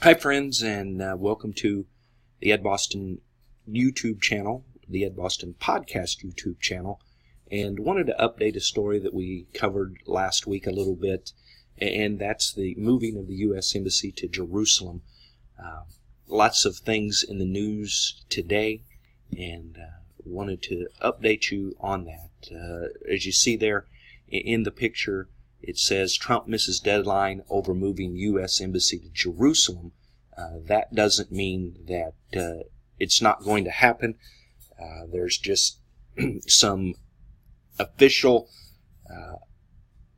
Hi friends, and welcome to the Ed Boston YouTube channel, the Ed Boston Podcast YouTube channel, and wanted to update a story that we covered last week a little bit, and that's the moving of the U.S. Embassy to Jerusalem. Lots of things in the news today, and wanted to update you on that. As you see there in the picture, it says Trump misses deadline over moving U.S. Embassy to Jerusalem. That doesn't mean that it's not going to happen. There's just some official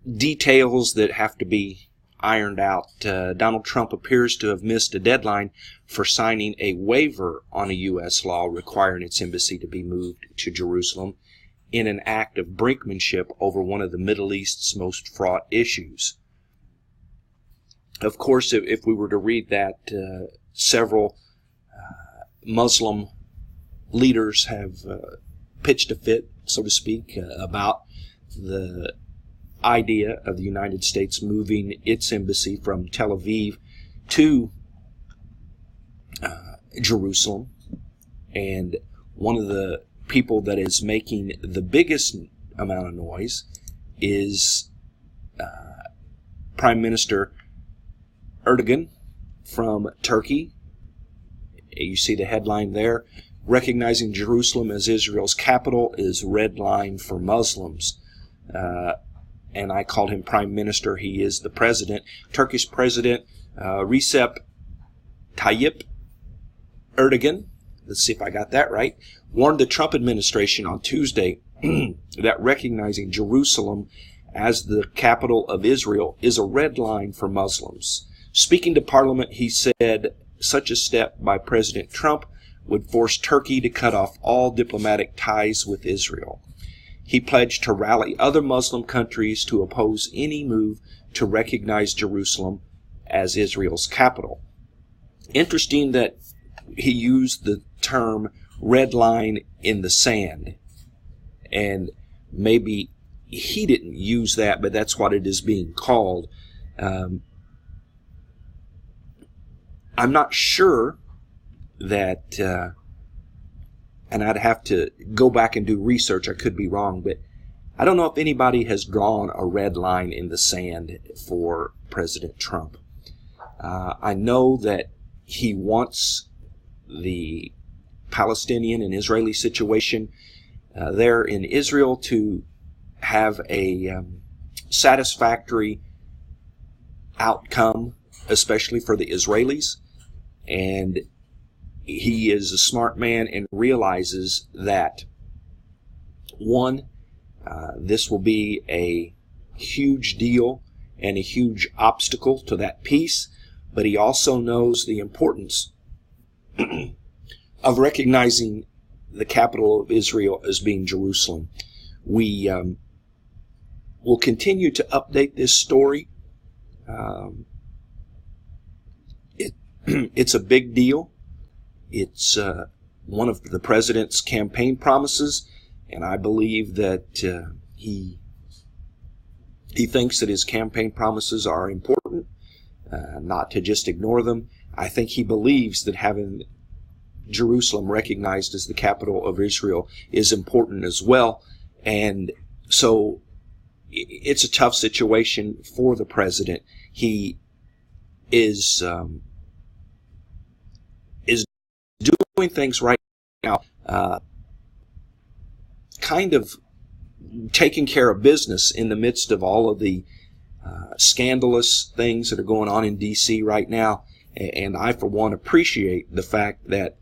details that have to be ironed out. Donald Trump appears to have missed a deadline for signing a waiver on a U.S. law requiring its embassy to be moved to Jerusalem in an act of brinkmanship over one of the Middle East's most fraught issues. Of course, if we were to read that, several Muslim leaders have pitched a fit, so to speak, about the idea of the United States moving its embassy from Tel Aviv to Jerusalem. And one of the people that is making the biggest amount of noise is Prime Minister Erdogan from Turkey. You see the headline there. Recognizing Jerusalem as Israel's capital is red line for Muslims. And I called him Prime Minister. He is the president. Turkish President Recep Tayyip Erdogan, let's see if I got that right, warned the Trump administration on Tuesday that recognizing Jerusalem as the capital of Israel is a red line for Muslims. Speaking to Parliament, he said such a step by President Trump would force Turkey to cut off all diplomatic ties with Israel. He pledged to rally other Muslim countries to oppose any move to recognize Jerusalem as Israel's capital. Interesting that he used the term red line in the sand, and maybe he didn't use that, but that's what it is being called. I'm not sure that, and I'd have to go back and do research, I could be wrong, but I don't know if anybody has drawn a red line in the sand for President Trump. I know that he wants the Palestinian and Israeli situation there in Israel to have a satisfactory outcome, especially for the Israelis. And he is a smart man and realizes that, one, this will be a huge deal and a huge obstacle to that peace, but he also knows the importance of recognizing the capital of Israel as being Jerusalem. We will continue to update this story. It's a big deal. It's one of the president's campaign promises, and I believe that he thinks that his campaign promises are important, not to just ignore them. I think he believes that having Jerusalem recognized as the capital of Israel is important as well. And so it's a tough situation for the president. He is doing things right now, kind of taking care of business in the midst of all of the scandalous things that are going on in D.C. right now. And I, for one, appreciate the fact that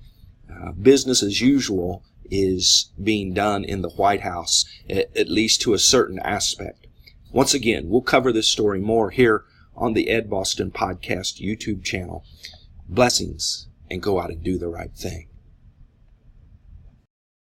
business as usual is being done in the White House, at least to a certain aspect. Once again, we'll cover this story more here on the Ed Boston Podcast YouTube channel. Blessings, and go out and do the right thing.